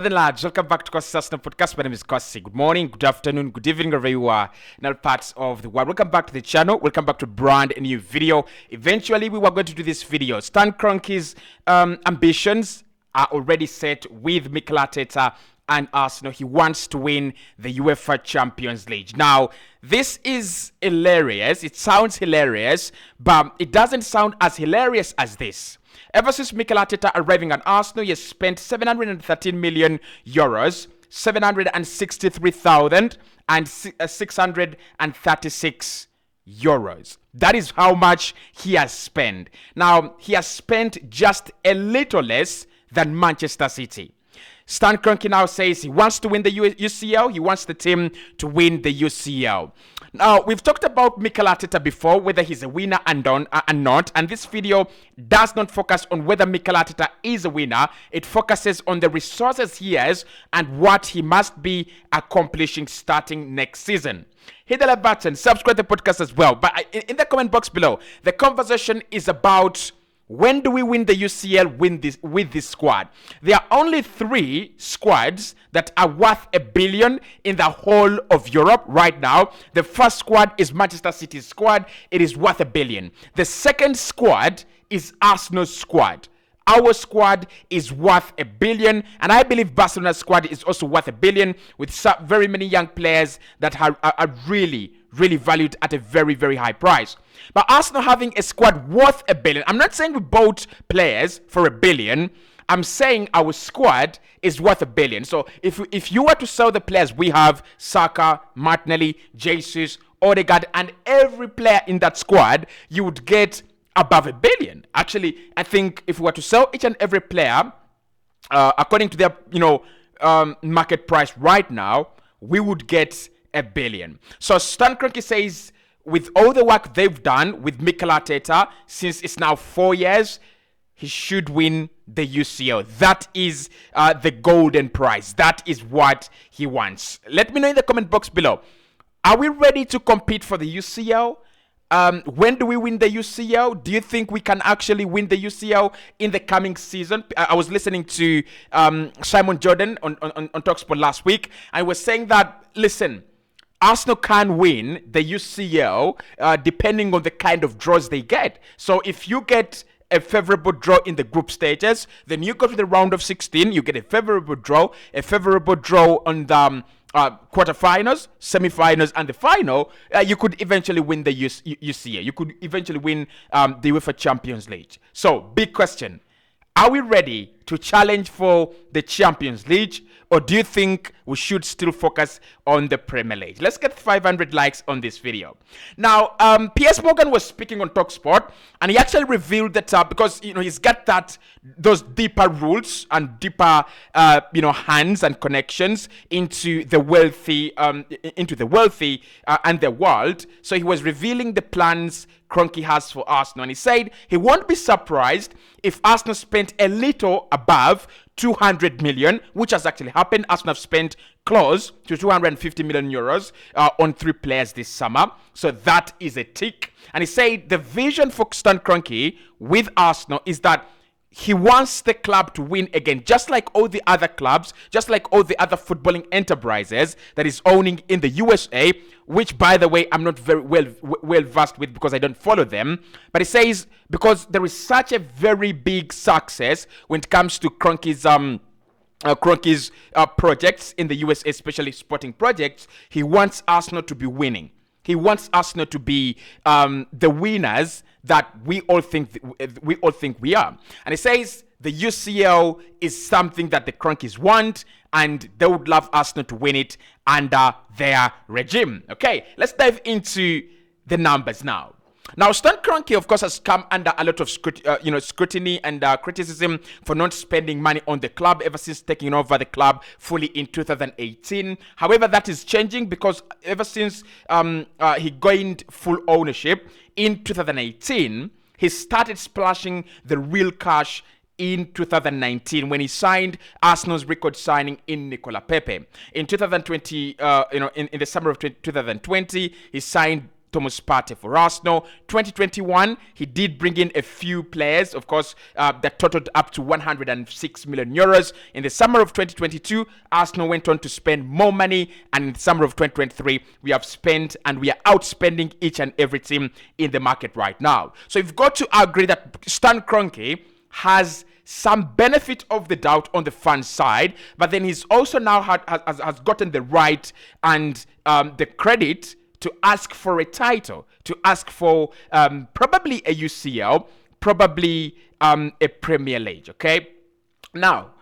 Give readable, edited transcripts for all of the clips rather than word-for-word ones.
Then lads, welcome back to Cossy Podcast. My name is Cossy. Good morning, good afternoon, good evening, wherever you are in all parts of the world. Welcome back to the channel. Welcome back to brand new video. Eventually, we were going to do this video. Stan Kroenke's ambitions are already set with Mikel Arteta and Arsenal. He wants to win the UEFA Champions League. Now, this is hilarious. It sounds hilarious, but it doesn't sound as hilarious as this. Ever since Mikel Arteta arriving at Arsenal, he has spent 713 million euros, 763,636 euros. That is how much he has spent. Now, he has spent just a little less than Manchester City. Stan Kroenke now says he wants to win the UCL. He wants the team to win the UCL. Now, we've talked about Mikel Arteta before, whether he's a winner and not. And this video does not focus on whether Mikel Arteta is a winner. It focuses on the resources he has and what he must be accomplishing starting next season. Hit the like button, subscribe to the podcast as well. But in the comment box below, the conversation is about, when do we win the UCL with this squad? There are only 3 squads that are worth $1 billion in the whole of Europe right now. The first squad is Manchester City's squad. It is worth $1 billion. The second squad is Arsenal's squad. Our squad is worth $1 billion, and I believe Barcelona's squad is also worth $1 billion, with very many young players that are really valued at a very, very high price. But Arsenal having a squad worth $1 billion, I'm not saying we bought players for $1 billion. I'm saying our squad is worth $1 billion. So if you were to sell the players we have, Saka, Martinelli, Jesus, Odegaard, and every player in that squad, you would get above $1 billion. Actually, I think if we were to sell each and every player, according to their market price right now, we would get $1 billion. So Stan Kroenke says, with all the work they've done with Mikel Arteta, since it's now 4 years, he should win the UCL. That is the golden prize. That is what he wants. Let me know in the comment box below. Are we ready to compete for the UCL? When do we win the UCL? Do you think we can actually win the UCL in the coming season? I was listening to Simon Jordan on TalkSport last week, and he was saying that, listen, Arsenal can win the UCL depending on the kind of draws they get. So if you get a favorable draw in the group stages, then you go to the round of 16, you get a favorable draw on the quarterfinals, semifinals, and the final. You could eventually win the UCL. You could eventually win the UEFA Champions League. So, big question. Are we ready to challenge for the Champions League, or do you think we should still focus on the Premier League? Let's get 500 likes on this video. Now, Piers Morgan was speaking on TalkSport, and he actually revealed that because he's got those deeper roots and deeper hands and connections into the wealthy and the world. So he was revealing the plans Kroenke has for Arsenal, and he said he won't be surprised if Arsenal spent a little above 200 million, which has actually happened. Arsenal have spent close to 250 million euros on 3 players this summer. So that is a tick. And he said the vision for Stan Kroenke with Arsenal is that he wants the club to win again, just like all the other clubs, just like all the other footballing enterprises that is owning in the USA, which, by the way, I'm not very well versed with because I don't follow them. But he says because there is such a very big success when it comes to Kroenke's projects in the USA, especially sporting projects, he wants Arsenal to be winning. He wants Arsenal to be the winners that we all think we are. And he says the UCL is something that the Kroenkes want, and they would love Arsenal to win it under their regime. Okay, let's dive into the numbers now. Now, Stan Kroenke, of course, has come under a lot of scrutiny and criticism for not spending money on the club ever since taking over the club fully in 2018. However, that is changing because ever since he gained full ownership in 2018, he started splashing the real cash in 2019 when he signed Arsenal's record signing in Nicola Pepe. In 2020, in the summer of 2020, he signed Thomas Partey for Arsenal. 2021, he did bring in a few players, of course, that totaled up to 106 million euros. In the summer of 2022, Arsenal went on to spend more money, and in the summer of 2023, we have spent and we are outspending each and every team in the market right now. So you've got to agree that Stan Kroenke has some benefit of the doubt on the fan side, but then he's also now has gotten the right and the credit to ask for a title, to ask for probably a UCL, probably a Premier League, okay? Now,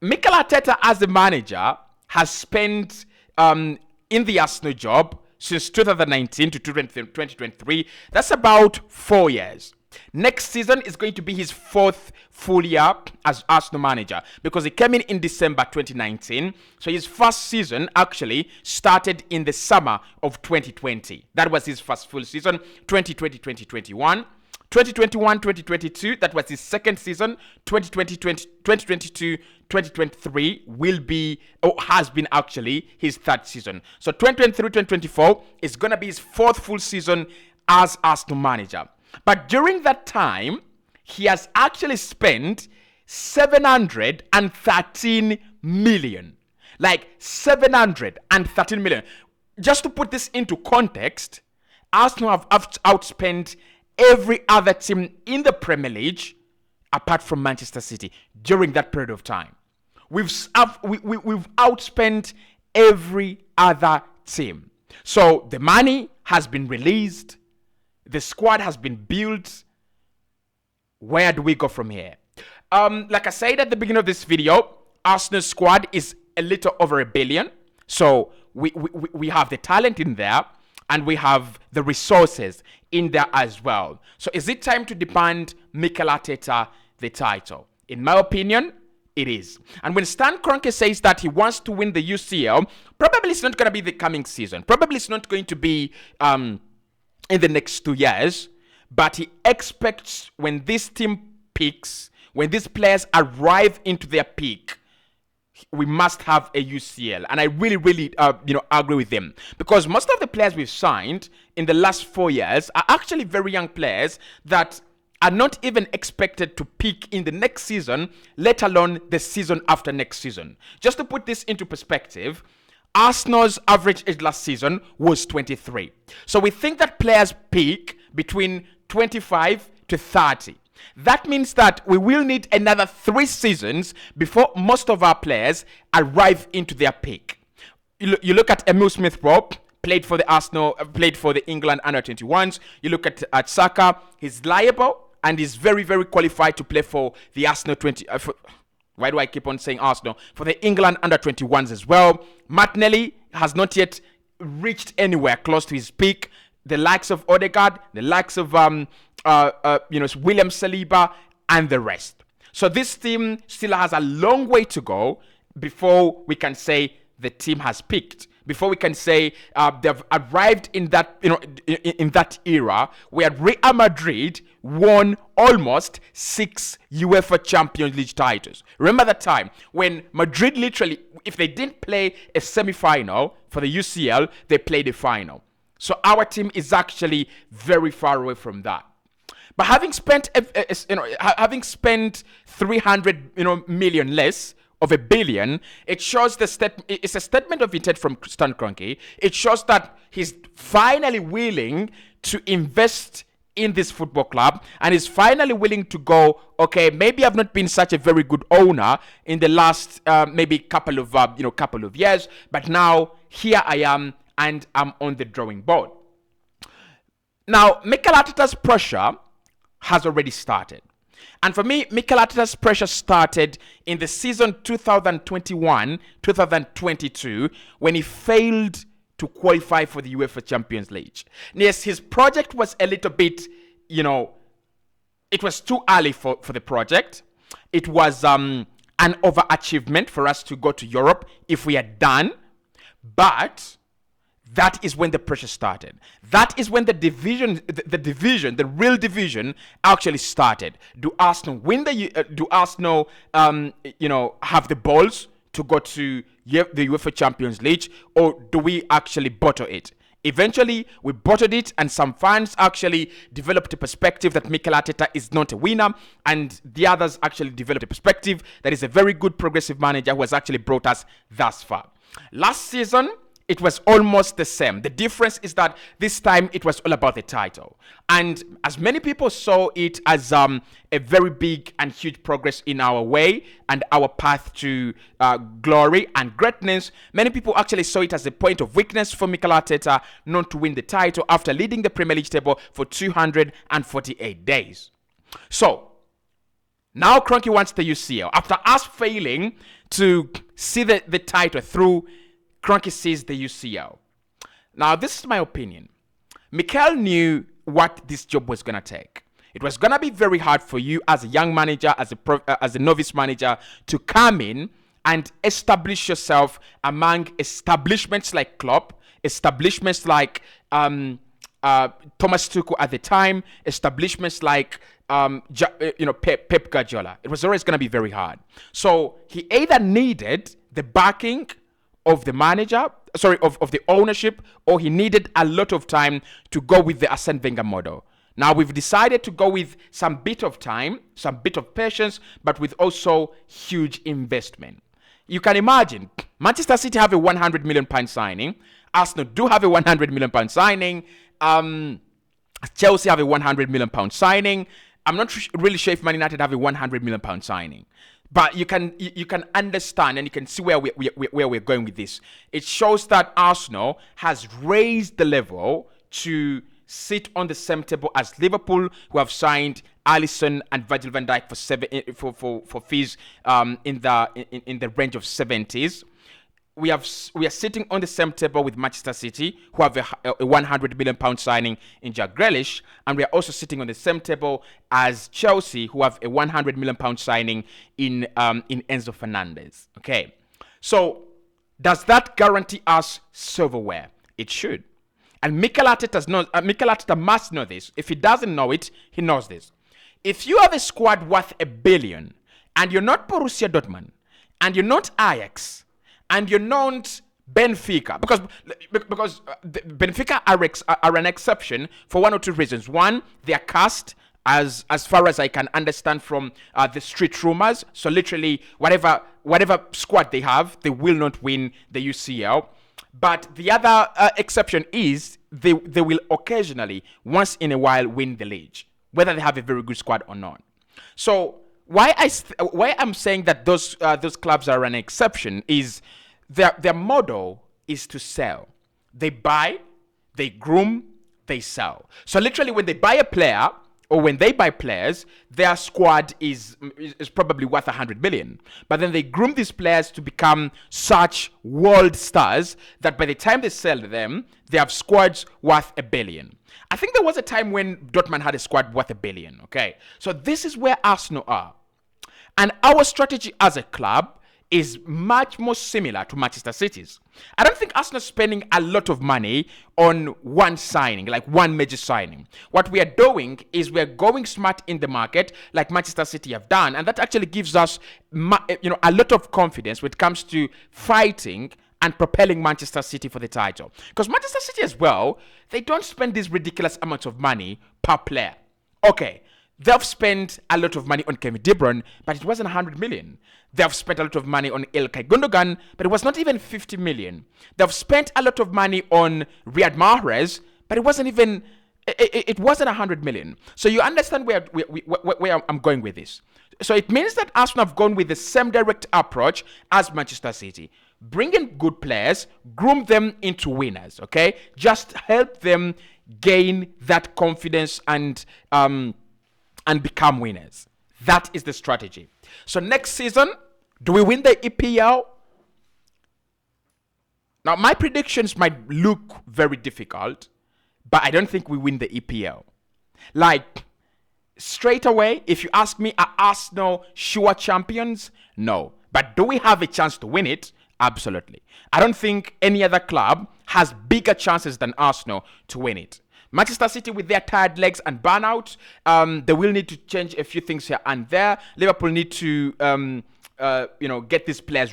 Mikel Arteta as the manager has spent in the Arsenal job since 2019 to 2023. That's about 4 years. Next season is going to be his 4th full year as Arsenal manager, because he came in December 2019. So his first season actually started in the summer of 2020. That was his first full season, 2020-2021. 2021-2022, that was his second season. 2022-2023 will be, or has been actually, his third season. So 2023-2024 is going to be his 4th full season as Arsenal manager. But during that time, he has actually spent 713 million. Like 713 million. Just to put this into context, Arsenal have outspent every other team in the Premier League apart from Manchester City during that period of time. We've outspent every other team. So the money has been released. The squad has been built. Where do we go from here? Like I said at the beginning of this video, Arsenal's squad is a little over $1 billion. So we have the talent in there, and we have the resources in there as well. So is it time to demand Mikel Arteta the title? In my opinion, it is. And when Stan Kroenke says that he wants to win the UCL, probably it's not going to be the coming season. Probably it's not going to be in the next 2 years, but he expects when this team peaks, when these players arrive into their peak, we must have a UCL. And I really agree with them, because most of the players we've signed in the last 4 years are actually very young players that are not even expected to peak in the next season, let alone the season after next season. Just to put this into perspective, Arsenal's average age last season was 23. So we think that players peak between 25 to 30. That means that we will need another 3 seasons before most of our players arrive into their peak. You look at Emil Smith-Rowe, played for the England under-21s. You look at Saka, he's liable and is very qualified to play for the Arsenal 20. Why do I keep on saying Arsenal? For the England under-21s as well. Martinelli has not yet reached anywhere close to his peak. The likes of Odegaard, the likes of William Saliba, and the rest. So this team still has a long way to go before we can say the team has peaked. Before we can say they've arrived in that, in that era where Real Madrid won almost 6 UEFA Champions League titles. Remember that time when Madrid literally, if they didn't play a semi-final for the UCL, they played a final. So our team is actually very far away from that. But having spent 300 million less of $1 billion, it shows it's a statement of intent from Stan Kroenke. It shows that he's finally willing to invest in this football club, and is finally willing to go, okay, maybe I've not been such a very good owner in the last maybe couple of years, but now here I am and I'm on the drawing board. Now, Mikel Arteta's pressure has already started. And for me, Mikel Arteta's pressure started in the season 2021-2022 when he failed to qualify for the UEFA Champions League. Yes, his project was a little bit, it was too early for the project. It was an overachievement for us to go to Europe if we had done. But that is when the pressure started. That is when the real division actually started. Do Arsenal win do Arsenal, have the balls to go to the UEFA Champions League, or do we actually bottle it Eventually, we bottled it, and some fans actually developed a perspective that Mikel Arteta is not a winner, and the others actually developed a perspective that is a very good progressive manager who has actually brought us thus far. Last season, it was almost the same. The difference is that this time it was all about the title. And as many people saw it as a very big and huge progress in our way and our path to glory and greatness, many people actually saw it as a point of weakness for Mikel Arteta not to win the title after leading the Premier League table for 248 days. So, now Kroenke wants the UCL. After us failing to see the title through, Kroenke sees the UCL. Now, this is my opinion. Mikel knew what this job was going to take. It was going to be very hard for you as a young manager, as a novice manager, to come in and establish yourself among establishments like Klopp, establishments like Thomas Tuchel at the time, establishments like Pep Guardiola. It was always going to be very hard. So he either needed the backing of the manager, of the ownership, or he needed a lot of time to go with the Arsene Wenger model. Now we've decided to go with some bit of time, some bit of patience, but with also huge investment. You can imagine, Manchester City have a £100 million signing, Arsenal do have a £100 million signing, Chelsea have a £100 million signing. I'm not really sure if Man United have a £100 million signing. But you can understand and you can see where we're going with this. It shows that Arsenal has raised the level to sit on the same table as Liverpool, who have signed Alisson and Virgil van Dijk for fees in the range of 70s. We are sitting on the same table with Manchester City, who have a £100 million signing in Jack Grealish, and we are also sitting on the same table as Chelsea, who have a £100 million signing in Enzo Fernandez. Okay, so does that guarantee us silverware? It should, and Mikel Arteta must know this. If he doesn't know it, he knows this. If you have a squad worth £1 billion, and you're not Borussia Dortmund, and you're not Ajax, and you're not Benfica, because Benfica are an exception for one or two reasons. One, they are cast, as far as I can understand from the street rumors. So literally, whatever squad they have, they will not win the UCL. But the other exception is they will occasionally, once in a while, win the league, whether they have a very good squad or not. So why I'm saying that those clubs are an exception is their model is to sell. They buy, they groom, they sell. So literally, when they buy a player or when they buy players, their squad is probably worth 100 million. But then they groom these players to become such world stars that by the time they sell them, they have squads worth £1 billion. I think there was a time when Dortmund had a squad worth £1 billion. Okay, so this is where Arsenal are. And our strategy as a club is much more similar to Manchester City's. I don't think Arsenal is spending a lot of money on one signing, like one major signing. What we are doing is we are going smart in the market, like Manchester City have done, and that actually gives us, a lot of confidence when it comes to fighting and propelling Manchester City for the title. Because Manchester City as well, they don't spend these ridiculous amounts of money per player. Okay, they've spent a lot of money on Kevin De Bruyne, but it wasn't 100 million. They've spent a lot of money on Ilkay Gundogan, but it was not even 50 million. They've spent a lot of money on Riyad Mahrez, but it wasn't even, it wasn't 100 million. So you understand where I'm going with this. So it means that Arsenal have gone with the same direct approach as Manchester City. Bring in good players, groom them into winners, okay? Just help them gain that confidence and become winners. That is the strategy. So next season, do we win the EPL? Now, my predictions might look very difficult, but I don't think we win the EPL. Like, straight away, if you ask me, are Arsenal sure champions? No. But do we have a chance to win it? Absolutely. I don't think any other club has bigger chances than Arsenal to win it. Manchester City, with their tired legs and burnout, they will need to change a few things here and there. Liverpool need to get these players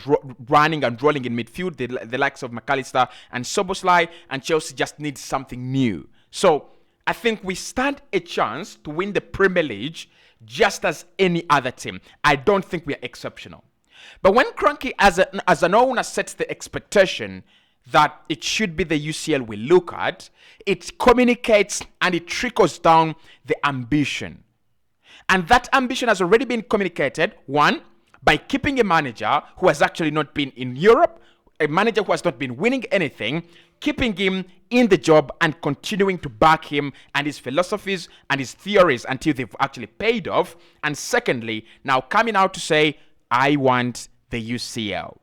running and rolling in midfield, the likes of McAllister and Soboslai, and Chelsea just needs something new. So I think we stand a chance to win the Premier League just as any other team. I don't think we are exceptional. But when Kroenke, as an owner, sets the expectation that it should be the UCL we look at, it communicates and it trickles down the ambition. And that ambition has already been communicated, one, by keeping a manager who has actually not been in Europe, a manager who has not been winning anything, keeping him in the job and continuing to back him and his philosophies and his theories until they've actually paid off. And secondly, now coming out to say, I want the UCL.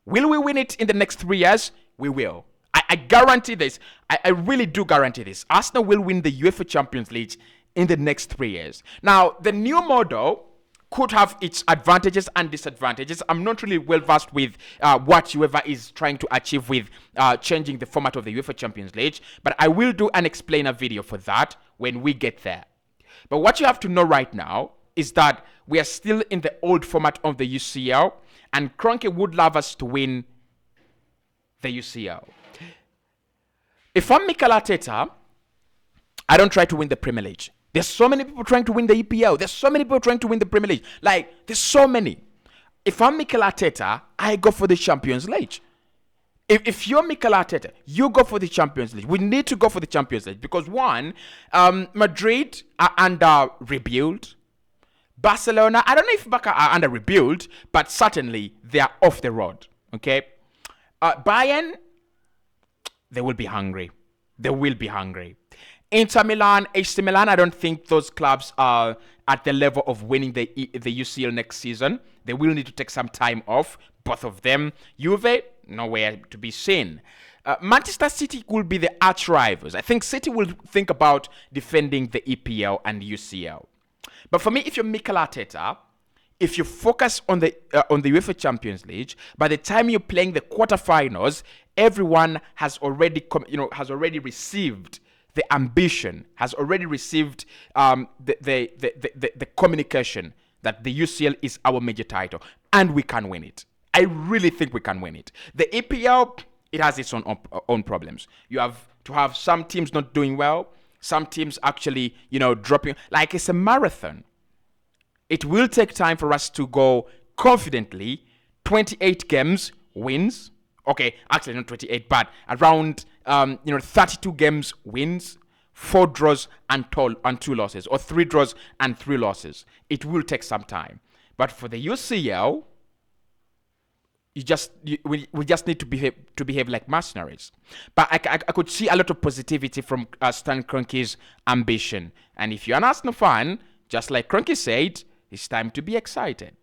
Will we win it in the next 3 years? We will. I guarantee this. I really do guarantee this. Arsenal will win the UEFA Champions League in the next 3 years. Now, the new model could have its advantages and disadvantages. I'm not really well versed with what UEFA is trying to achieve with changing the format of the UEFA Champions League, but I will do an explainer video for that when we get there. But what you have to know right now is that we are still in the old format of the UCL, and Kroenke would love us to win the UCL. If I'm Mikel Arteta, I don't try to win the Premier League. There's so many people trying to win the EPL. There's so many people trying to win the Premier League. Like, there's so many. If I'm Mikel Arteta, I go for the Champions League. If you're Mikel Arteta, you go for the Champions League. We need to go for the Champions League because, one, Madrid are under rebuild. Barcelona, I don't know if Barca are under rebuild, but certainly they are off the road. Okay? Bayern, they will be hungry. They will be hungry. Inter Milan, AC Milan, I don't think those clubs are at the level of winning the UCL next season. They will need to take some time off, both of them. Juve, nowhere to be seen. Manchester City will be the arch rivals. I think City will think about defending the EPL and UCL. But for me, if you're Mikel Arteta, if you focus on the UEFA Champions League, by the time you're playing the quarterfinals, everyone has already received the ambition, has already received the communication that the UCL is our major title, and we can win it. I really think we can win it. The EPL, it has its own problems. You have to have some teams not doing well, some teams actually, dropping. Like, it's a marathon. It will take time for us to go confidently. 28 games wins. Okay, actually not 28, but around 32 games wins, 4 draws and 2 losses, or 3 draws and 3 losses. It will take some time. But for the UCL, we just need to behave like mercenaries. But I could see a lot of positivity from Stan Kroenke's ambition. And if you're an Arsenal fan, just like Kroenke said, it's time to be excited.